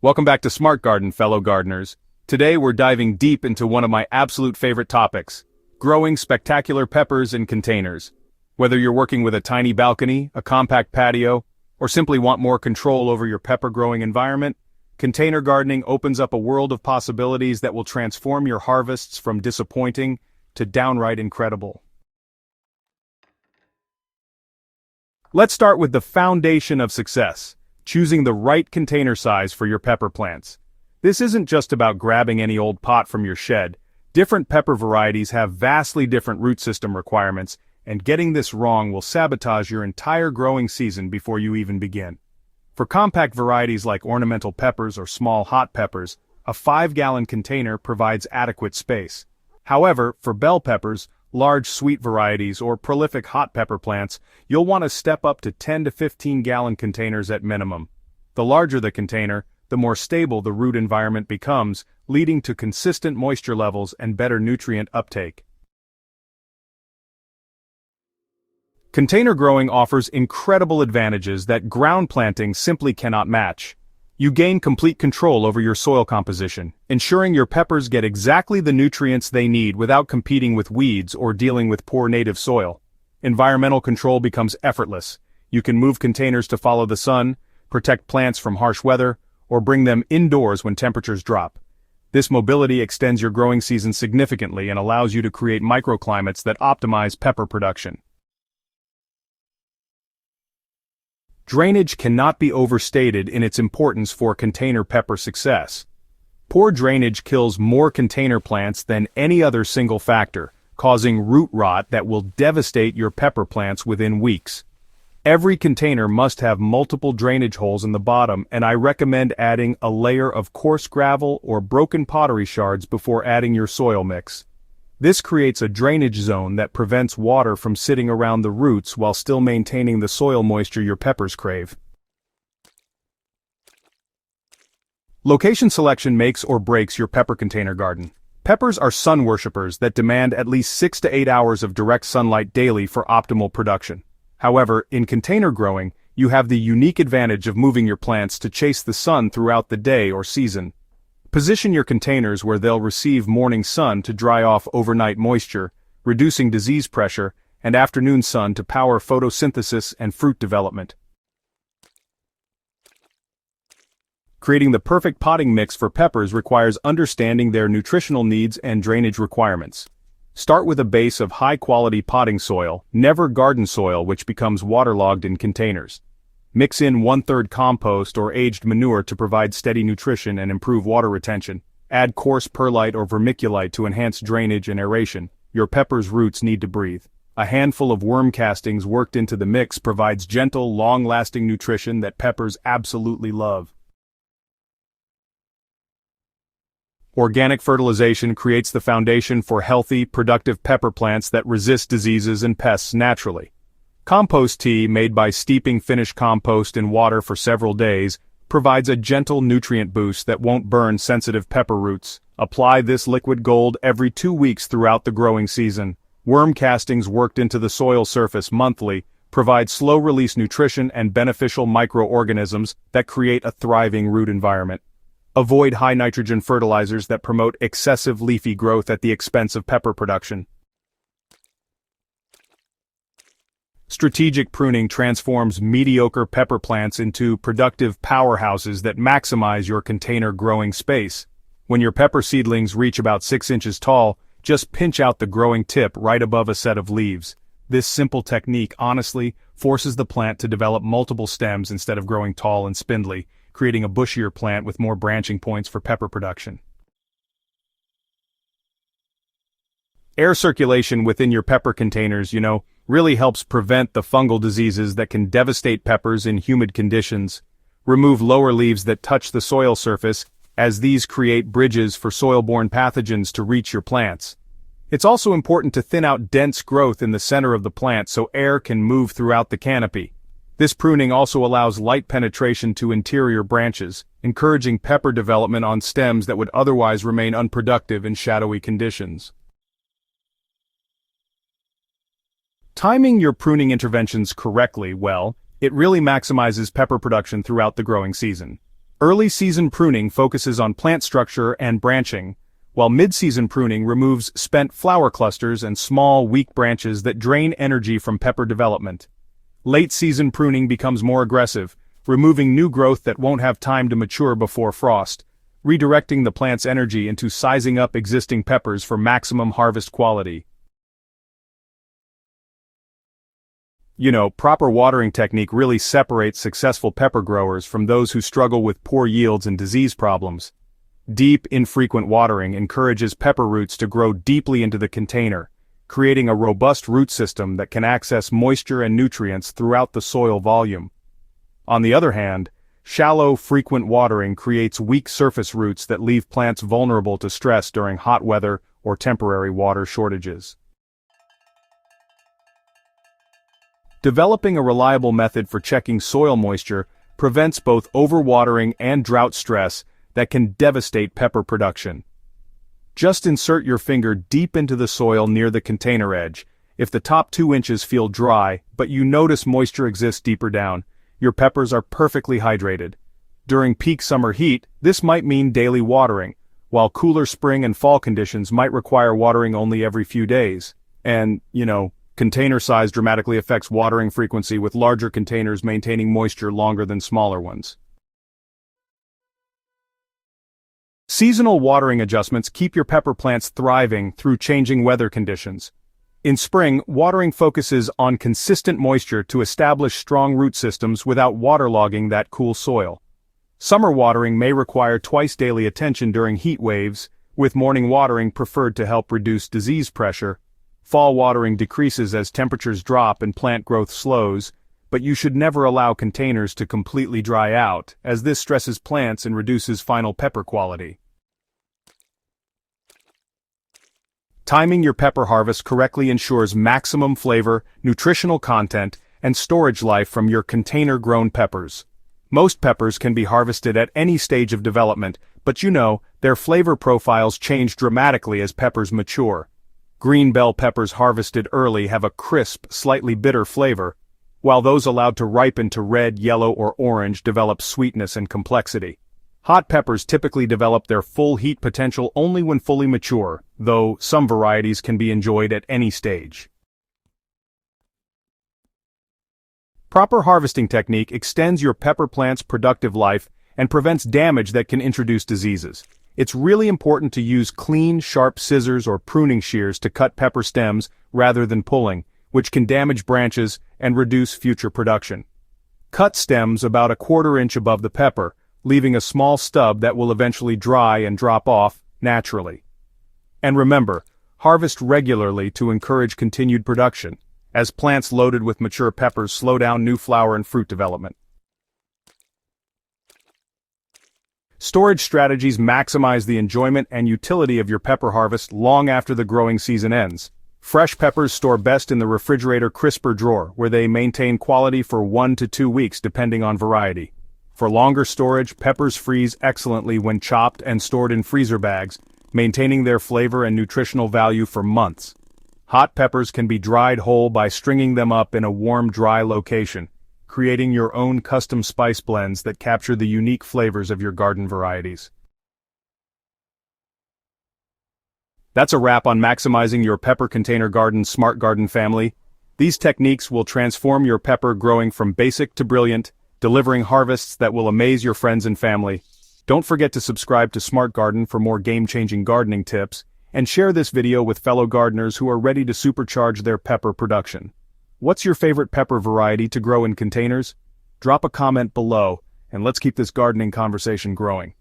Welcome back to Smart Garden, fellow gardeners. Today we're diving deep into one of my absolute favorite topics, growing spectacular peppers in containers. Whether you're working with a tiny balcony, a compact patio, or simply want more control over your pepper growing environment, container gardening opens up a world of possibilities that will transform your harvests from disappointing to downright incredible. Let's start with the foundation of success, choosing the right container size for your pepper plants. This isn't just about grabbing any old pot from your shed. Different pepper varieties have vastly different root system requirements, and getting this wrong will sabotage your entire growing season before you even begin. For compact varieties like ornamental peppers or small hot peppers, a 5-gallon container provides adequate space. However, for bell peppers, large sweet varieties, or prolific hot pepper plants, you'll want to step up to 10 to 15-gallon containers at minimum. The larger the container, the more stable the root environment becomes, leading to consistent moisture levels and better nutrient uptake. Container growing offers incredible advantages that ground planting simply cannot match. You gain complete control over your soil composition, ensuring your peppers get exactly the nutrients they need without competing with weeds or dealing with poor native soil. Environmental control becomes effortless. You can move containers to follow the sun, protect plants from harsh weather, or bring them indoors when temperatures drop. This mobility extends your growing season significantly and allows you to create microclimates that optimize pepper production. Drainage cannot be overstated in its importance for container pepper success. Poor drainage kills more container plants than any other single factor, causing root rot that will devastate your pepper plants within weeks. Every container must have multiple drainage holes in the bottom, and I recommend adding a layer of coarse gravel or broken pottery shards before adding your soil mix. This creates a drainage zone that prevents water from sitting around the roots while still maintaining the soil moisture your peppers crave. Location selection makes or breaks your pepper container garden. Peppers are sun worshippers that demand at least 6 to 8 hours of direct sunlight daily for optimal production. However, in container growing, you have the unique advantage of moving your plants to chase the sun throughout the day or season. Position your containers where they'll receive morning sun to dry off overnight moisture, reducing disease pressure, and afternoon sun to power photosynthesis and fruit development. Creating the perfect potting mix for peppers requires understanding their nutritional needs and drainage requirements. Start with a base of high-quality potting soil, never garden soil which becomes waterlogged in containers. Mix in 1/3 compost or aged manure to provide steady nutrition and improve water retention. Add coarse perlite or vermiculite to enhance drainage and aeration. Your pepper's roots need to breathe. A handful of worm castings worked into the mix provides gentle, long-lasting nutrition that peppers absolutely love. Organic fertilization creates the foundation for healthy, productive pepper plants that resist diseases and pests naturally. Compost tea, made by steeping finished compost in water for several days, provides a gentle nutrient boost that won't burn sensitive pepper roots. Apply this liquid gold every 2 weeks throughout the growing season. Worm castings worked into the soil surface monthly provide slow-release nutrition and beneficial microorganisms that create a thriving root environment. Avoid high-nitrogen fertilizers that promote excessive leafy growth at the expense of pepper production. Strategic pruning transforms mediocre pepper plants into productive powerhouses that maximize your container growing space. When your pepper seedlings reach about 6 inches tall, just pinch out the growing tip right above a set of leaves. This simple technique honestly forces the plant to develop multiple stems instead of growing tall and spindly, creating a bushier plant with more branching points for pepper production. Air circulation within your pepper containers, really helps prevent the fungal diseases that can devastate peppers in humid conditions. Remove lower leaves that touch the soil surface, as these create bridges for soil-borne pathogens to reach your plants. It's also important to thin out dense growth in the center of the plant so air can move throughout the canopy. This pruning also allows light penetration to interior branches, encouraging pepper development on stems that would otherwise remain unproductive in shadowy conditions. Timing your pruning interventions correctly, it really maximizes pepper production throughout the growing season. Early season pruning focuses on plant structure and branching, while mid-season pruning removes spent flower clusters and small, weak branches that drain energy from pepper development. Late season pruning becomes more aggressive, removing new growth that won't have time to mature before frost, redirecting the plant's energy into sizing up existing peppers for maximum harvest quality. Proper watering technique really separates successful pepper growers from those who struggle with poor yields and disease problems. Deep, infrequent watering encourages pepper roots to grow deeply into the container, creating a robust root system that can access moisture and nutrients throughout the soil volume. On the other hand, shallow, frequent watering creates weak surface roots that leave plants vulnerable to stress during hot weather or temporary water shortages. Developing a reliable method for checking soil moisture prevents both overwatering and drought stress that can devastate pepper production. Just insert your finger deep into the soil near the container edge. If the top 2 inches feel dry, but you notice moisture exists deeper down, your peppers are perfectly hydrated. During peak summer heat, this might mean daily watering, while cooler spring and fall conditions might require watering only every few days. And, container size dramatically affects watering frequency, with larger containers maintaining moisture longer than smaller ones. Seasonal watering adjustments keep your pepper plants thriving through changing weather conditions. In spring, watering focuses on consistent moisture to establish strong root systems without waterlogging that cool soil. Summer watering may require twice daily attention during heat waves, with morning watering preferred to help reduce disease pressure. Fall watering decreases as temperatures drop and plant growth slows, but you should never allow containers to completely dry out, as this stresses plants and reduces final pepper quality. Timing your pepper harvest correctly ensures maximum flavor, nutritional content, and storage life from your container-grown peppers. Most peppers can be harvested at any stage of development, but their flavor profiles change dramatically as peppers mature. Green bell peppers harvested early have a crisp, slightly bitter flavor, while those allowed to ripen to red, yellow, or orange develop sweetness and complexity. Hot peppers typically develop their full heat potential only when fully mature, though some varieties can be enjoyed at any stage. Proper harvesting technique extends your pepper plant's productive life and prevents damage that can introduce diseases. It's really important to use clean, sharp scissors or pruning shears to cut pepper stems rather than pulling, which can damage branches and reduce future production. Cut stems about 1/4 inch above the pepper, leaving a small stub that will eventually dry and drop off naturally. And remember, harvest regularly to encourage continued production, as plants loaded with mature peppers slow down new flower and fruit development. Storage strategies maximize the enjoyment and utility of your pepper harvest long after the growing season ends. Fresh peppers store best in the refrigerator crisper drawer, where they maintain quality for 1 to 2 weeks depending on variety. For longer storage, peppers freeze excellently when chopped and stored in freezer bags, maintaining their flavor and nutritional value for months. Hot peppers can be dried whole by stringing them up in a warm, dry location, creating your own custom spice blends that capture the unique flavors of your garden varieties. That's a wrap on maximizing your pepper container garden's smart garden family. These techniques will transform your pepper growing from basic to brilliant, delivering harvests that will amaze your friends and family. Don't forget to subscribe to Smart Garden for more game-changing gardening tips, and share this video with fellow gardeners who are ready to supercharge their pepper production. What's your favorite pepper variety to grow in containers? Drop a comment below, and let's keep this gardening conversation growing.